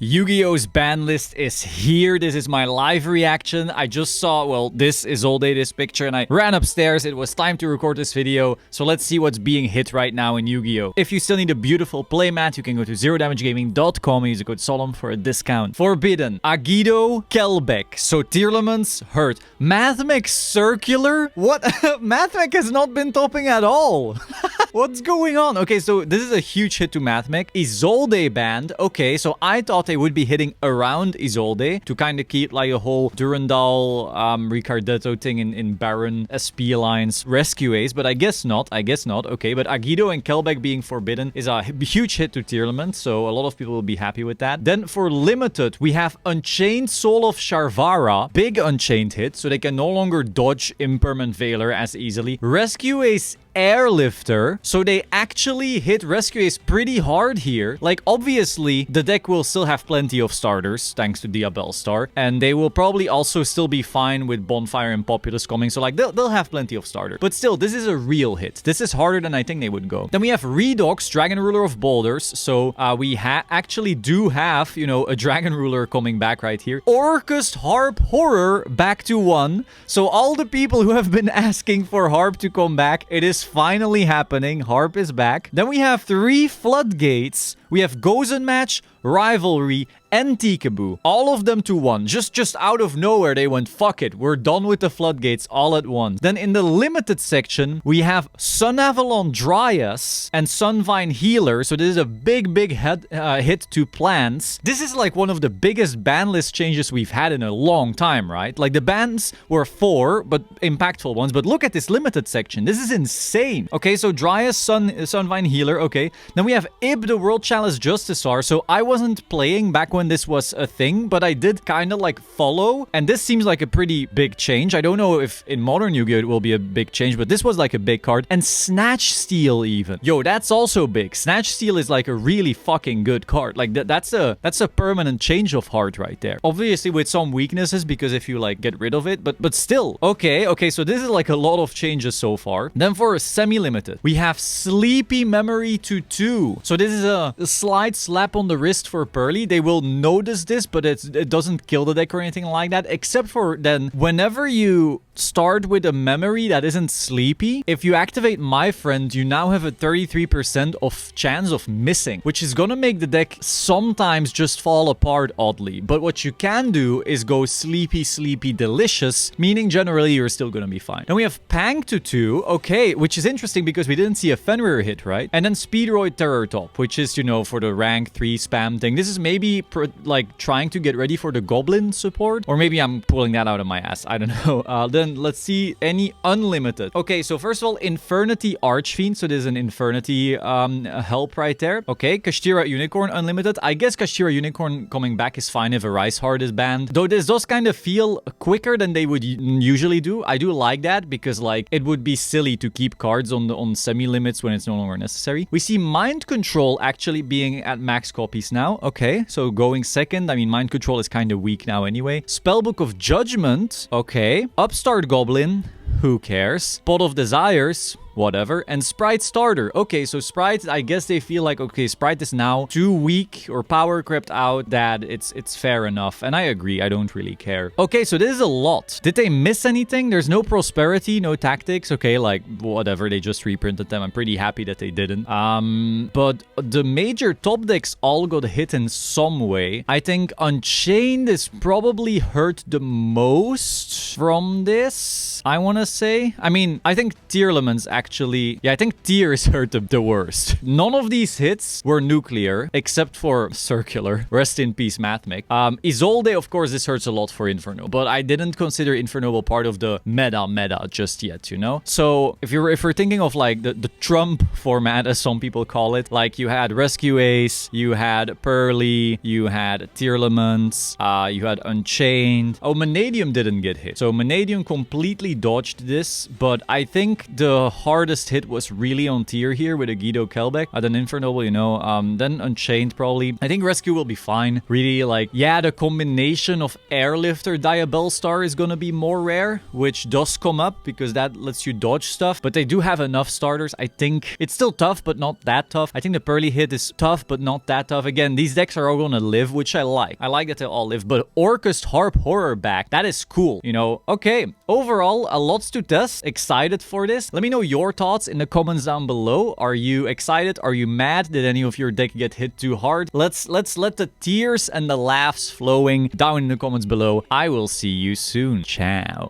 Yu-Gi-Oh's ban list is here. This is my live reaction. I just saw, well, this Isolde, this picture, and I ran upstairs. It was time to record this video. So let's see what's being hit right now in Yu-Gi-Oh! If you still need a beautiful playmat, you can go to zerodamagegaming.com and use the code SOLOM for a discount. Forbidden, Agido, Kelbeck. So Tearlaments hurt. Mathmech Circular? What? Mathmech has not been topping at all. What's going on? Okay, so this is a huge hit to Mathmech. Isolde banned. Okay, so I thought they would be hitting around Isolde to kind of keep like a whole Durandal, Ricardetto thing in Baron, SP Alliance, Rescue Ace, but I guess not. Okay, but Agido and Kelbeck being forbidden is a huge hit to Tearlament, so a lot of people will be happy with that. Then for Limited, we have Unchained Soul of Sharvara. Big Unchained hit, so they can no longer dodge Impermanent Veiler as easily. Rescue Ace Airlifter, so they actually hit Rescue Ace pretty hard here. Like, obviously, the deck will still have plenty of starters, thanks to Diabell Star, and they will probably also still be fine with Bonfire and Populous coming, so like, they'll have plenty of starters. But still, this is a real hit. This is harder than I think they would go. Then we have Redox, Dragon Ruler of Boulders, so we actually do have, you know, a Dragon Ruler coming back right here. Orcust Harp Horror back to 1, so all the people who have been asking for Harp to come back, it is finally happening. Harp is back. Then we have 3 Floodgates. We have Gozen Match, Rivalry, and Tikaboo. All of them to 1. Just out of nowhere, they went, fuck it, we're done with the Floodgates all at once. Then in the limited section, we have Sun Avalon Dryas and Sunvine Healer. So this is a big hit to plants. This is like one of the biggest ban list changes we've had in a long time, right? Like the bans were 4, but impactful ones. But look at this limited section. This is insane. Okay, so Dryas, Sunvine Healer. Okay. Then we have Ib, the World Chalice Justicar. So I wasn't playing back when this was a thing, but I did kind of like follow, and this seems like a pretty big change. I don't know if in Modern Yu-Gi-Oh! It will be a big change, but this was like a big card. And Snatch Steal even. Yo, that's also big. Snatch Steal is like a really fucking good card. Like that's a permanent change of heart right there. Obviously with some weaknesses, because if you like get rid of it, but still. Okay, so this is like a lot of changes so far. Then for semi-limited, we have Sleepy Memory to 2. So this is a slight slap on the wrist for Pearly. They will notice this, but it doesn't kill the deck or anything like that, except for then whenever you start with a memory that isn't sleepy, if you activate My Friend, you now have a 33% of chance of missing, which is gonna make the deck sometimes just fall apart oddly. But what you can do is go sleepy delicious, meaning generally you're still gonna be fine. Then we have Pang to 2, okay, which is interesting because we didn't see a Fenrir hit, right? And then Speedroid Terror Top, which is, you know, for the rank 3 spam thing. This is maybe like trying to get ready for the Goblin support, or maybe I'm pulling that out of my ass, I don't know. Then let's see any unlimited. Okay, so first of all, Infernity Archfiend. So there's an Infernity help right there. Okay, Kashtira Unicorn unlimited. I guess Kashtira Unicorn coming back is fine if a Rice Heart is banned. Though this does kind of feel quicker than they would usually do. I do like that because like it would be silly to keep cards on semi-limits when it's no longer necessary. We see Mind Control actually being at max copies now. Okay, so going second. I mean, Mind Control is kind of weak now anyway. Spellbook of Judgment. Okay. Upstart Goblin. Who cares? Pot of Desires. Whatever. And Sprite Starter. Okay, so Sprite, I guess they feel like, okay, Sprite is now too weak or power crept out that it's fair enough. And I agree, I don't really care. Okay, so this is a lot. Did they miss anything? There's no Prosperity, no Tactics. Okay, like, whatever, they just reprinted them. I'm pretty happy that they didn't. But the major top decks all got hit in some way. I think Unchained is probably hurt the most from this, I want to say. I mean, I think Tearlaments actually, yeah, I think Tier is hurt the worst. None of these hits were nuclear, except for Circular. Rest in peace, Mathmech. Isolde, of course, this hurts a lot for Inferno, but I didn't consider Inferno part of the meta just yet, you know? So if you're thinking of like the Trump format, as some people call it, like you had Rescue Ace, you had Pearly, you had Tearlaments, you had Unchained. Oh, Manadium didn't get hit. So Manadium completely dodged this, but I think the hard hardest hit was really on tier here with a Guido Kelbeck. Then Infernoble, you know. Then Unchained probably. I think Rescue will be fine. Really, like, yeah, the combination of Airlifter Diabellstar is gonna be more rare, which does come up because that lets you dodge stuff. But they do have enough starters. I think it's still tough, but not that tough. I think the Pearly hit is tough, but not that tough. Again, these decks are all gonna live, which I like. I like that they all live. But Orcust Harp Horror back, that is cool. You know, okay. Overall, a lot to test. Excited for this. Let me know your thoughts in the comments down below. Are you excited? Are you mad? Did any of your deck get hit too hard? Let's let the tears and the laughs flowing down in the comments below. I will see you soon. Ciao.